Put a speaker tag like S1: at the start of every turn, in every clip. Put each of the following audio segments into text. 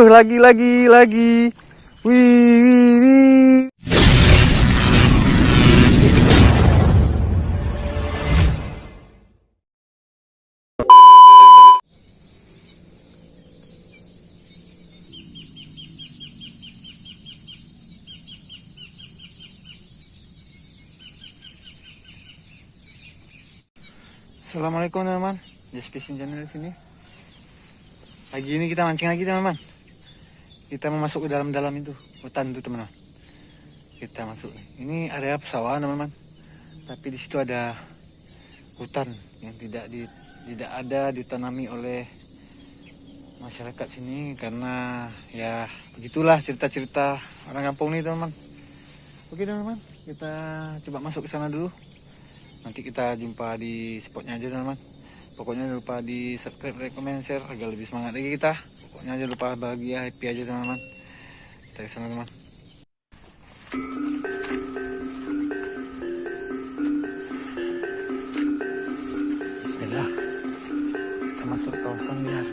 S1: Lagi. Wih. Assalamualaikum teman-teman, Just Fishing Channel di sini. Pagi ini kita mancing lagi teman-teman. Kita mau masuk ke dalam itu hutan itu teman-teman. Kita masuk. Ini area pesawahan teman-teman. Tapi di situ ada hutan yang tidak ada ditanami oleh masyarakat sini karena ya begitulah cerita-cerita orang kampung nih teman-teman. Oke teman-teman, kita coba masuk ke sana dulu. Nanti kita jumpa di spotnya aja teman-teman. Pokoknya jangan lupa di subscribe, like, comment, share agar lebih semangat lagi kita. Pokoknya jangan lupa bahagia, happy aja teman-teman. Kita ke sana teman. Bismillah. Kita masuk kawasan liar.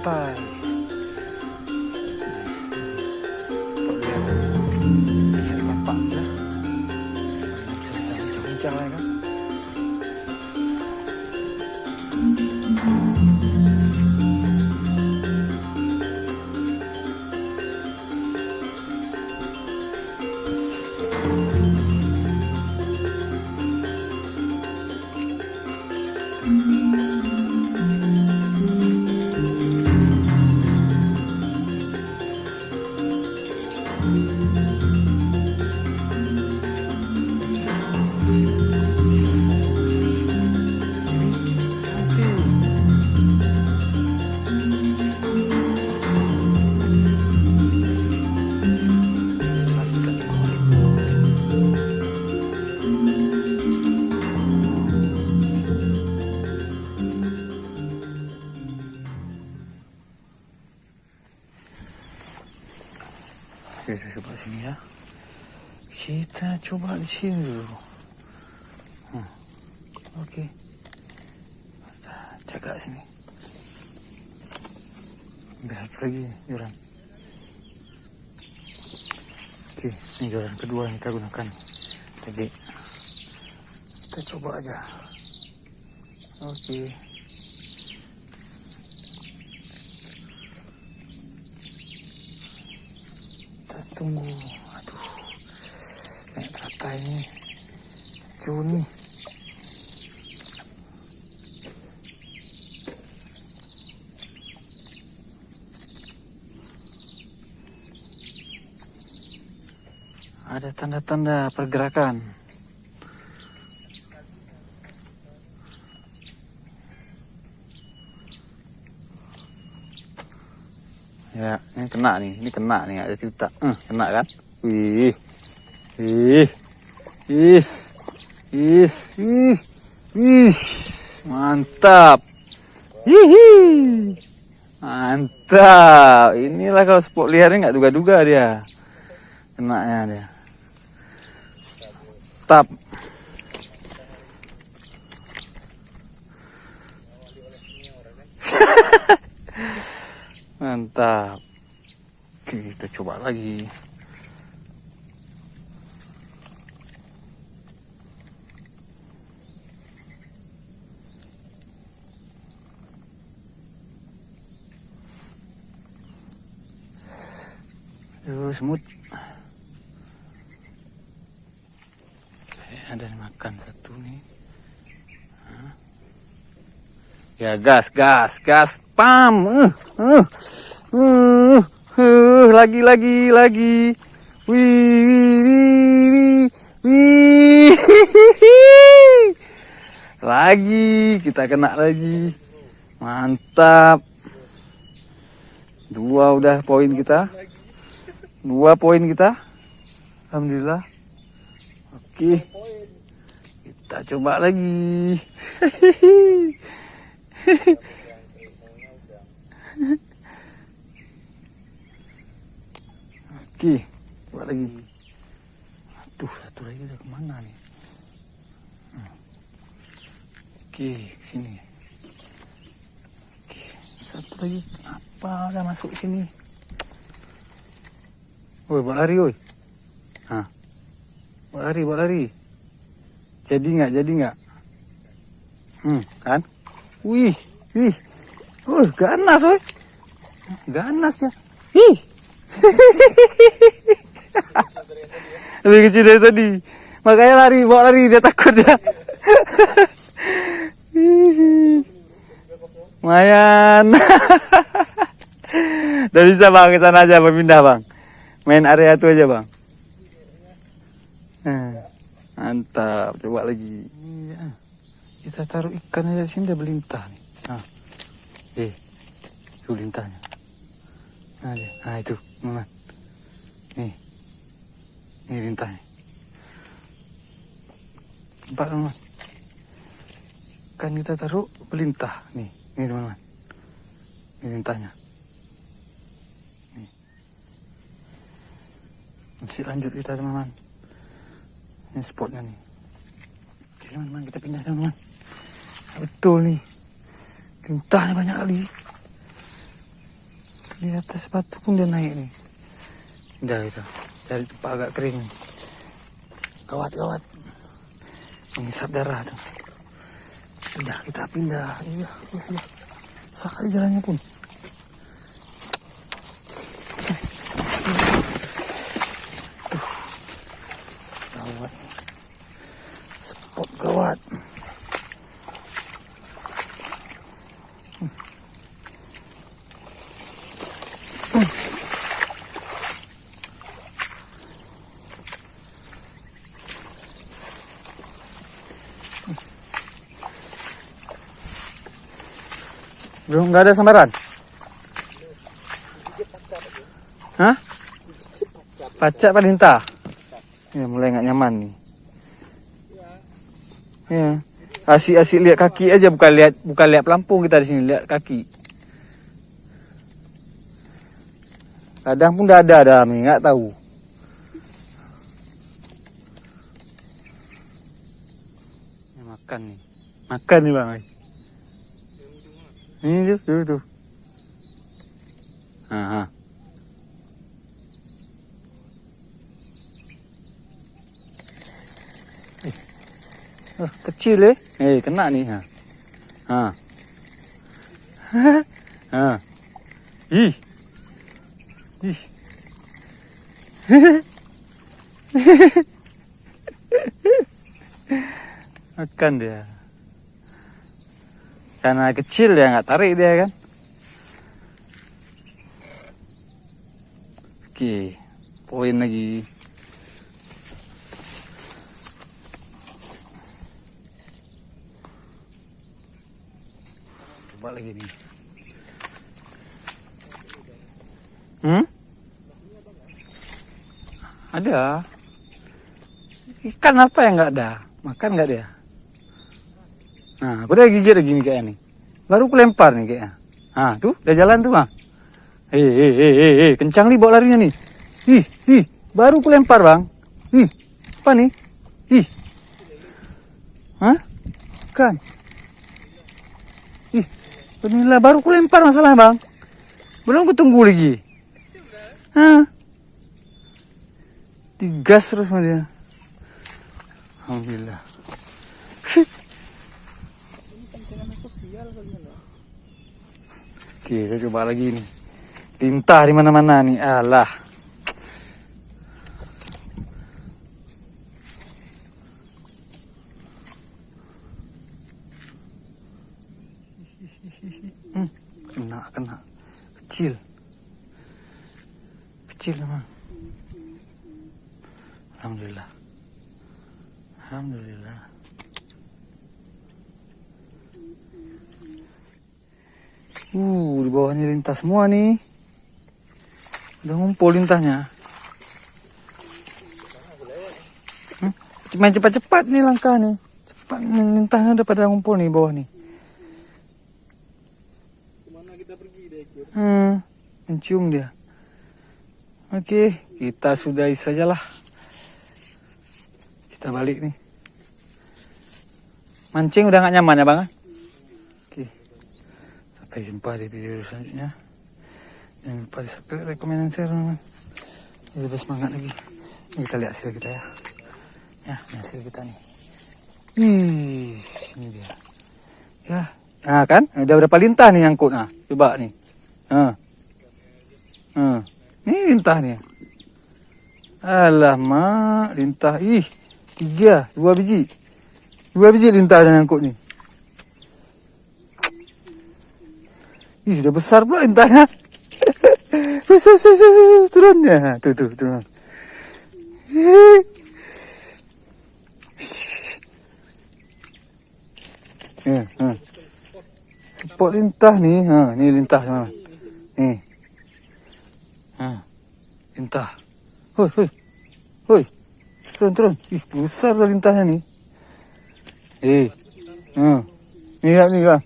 S1: Pantai. Cari bapak ya. Bincang lah kan. Oke, coba sini ya. Kita coba di sini dulu. Oke. Jaga sini. Lihat lagi joran. Oke, ini joran kedua yang kita gunakan. Jadi kita coba aja. Oke. Tunggu, aduh, kayak rata ini, Juni. Ada tanda-tanda pergerakan. Ya, ini kena nih, ada cerita. Kena kan? Wih, mantap. Mantap. Inilah kalau spot liarnya nggak duga-duga dia. Kenanya dia. Tap. Mantap. Kita coba lagi. Semut. Ada yang makan satu nih. Ya gas. Pam. Lagi. Wih. Lagi kita kena lagi. Mantap. 2 udah poin kita. 2 poin kita. Alhamdulillah. Oke. Kita coba lagi. Oke. Coba lagi. Aduh, satu lagi udah kemana nih? Oke, sini. Oke, satu lagi. Apa udah masuk sini? Woi, bawa lari, woi. Hah. Bawa lari. Jadi nggak? Kan? Wih. Ganas, woi. Ganas ya. Ih. Lebih kecil dari tadi. Makanya bawa lari, dia takut ya. Lumayan. Udah bisa bang, ke sana aja berpindah bang. Main area itu aja bang. Mantap, coba lagi. Iya. Kita taruh ikan aja sini, udah belintah nih. Itu lintahnya. Nah itu, teman. Nih lintahnya. Nampak teman. Ikan kita taruh belintah. Nih teman-teman. Ini lintahnya. Masih lanjut kita teman-teman. Ini spotnya nih. Oke teman-teman, kita pindah teman-teman. Betul nih. Lintahnya banyak kali. Di atas batu pun dia naik nih. Udah kita cari tempat agak kering. Gawat. Menghisap darah tuh. Udah kita pindah. Iya. Sekali jalannya pun. Gawat. Spot gawat. Belum, nggak ada sambaran? Hah? Pacak palintah? Ya, mulai nggak nyaman nih. Ya, asik lihat kaki aja, bukan lihat pelampung kita di sini, lihat kaki. Kadang pun udah ada dalam nih, nggak tahu. Ya, makan nih bang. Ini tuh. Kecil kena nih. Ih. Makan dia. Karena kecil ya nggak tarik dia kan. Oke, poin lagi. Coba lagi nih. Ada. Ikan apa yang nggak ada? Makan nggak dia? Nah, aku udah gigit gini kayaknya nih. Baru aku lempar nih kayaknya. Tuh, udah jalan tuh bang. Kencang nih bawa larinya nih. Baru aku lempar bang. Apa nih? Kan? Inilah baru aku lempar masalah bang. Belum aku tunggu lagi. Digas terus sama dia. Alhamdulillah. Oke, kita coba lagi nih. Lintah di mana-mana nih. Alah. Kena. Kecil memang. Alhamdulillah. Di bawahnya lintah semua nih. Udah ngumpul lintahnya. Main cepat-cepat nih langkah nih. Cepat, lintahnya udah pada ngumpul nih bawah nih. Kemana kita pergi deh? Mencium dia. Oke, kita sudahi sajalah. Kita balik nih. Mancing udah gak nyaman ya bang? Oke. Sampai jumpa di video selanjutnya. Jangan lupa di subscribe, like, komen, dan share teman-teman. Lebih semangat lagi. Ini kita lihat hasil kita ya. Ya, ini hasil kita nih. Ini dia. Ya, nah kan? Udah berapa lintah nih nyangkut nah. Coba nih. Ini lintah nih. Alamak, lintah. 2 biji. 2 biji lintah yang nyangkut nih. Sudah besar pula lintahnya. Turun ya. Tuh, turun. Spot lintah nih. Ni lintah mana? Nih. Lintah. Hoi. Turun. Besar dah lintahnya nih. Ni bang.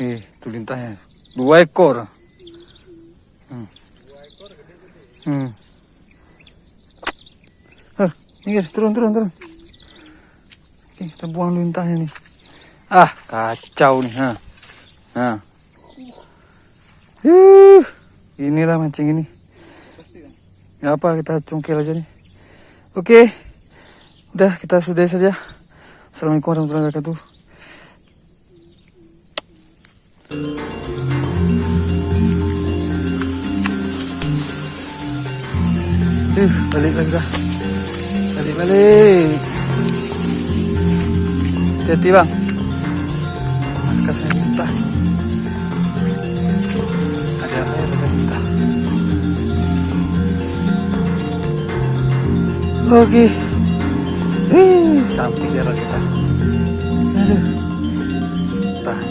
S1: Itu lintahnya. 2 ekor. Ni guys, turun. Oke, kita buang lintahnya nih. Kacau nih. Inilah mancing ini. Gak apa, kita cungkil aja nih. Oke. Udah, kita sudahi saja. Assalamualaikum warahmatullahi wabarakatuh. Balik lagi dah. Balik. Hati-hati bang. Kasih lintah. Ada air, ada lintah. Oke. Sampai jarak kita. Tahan.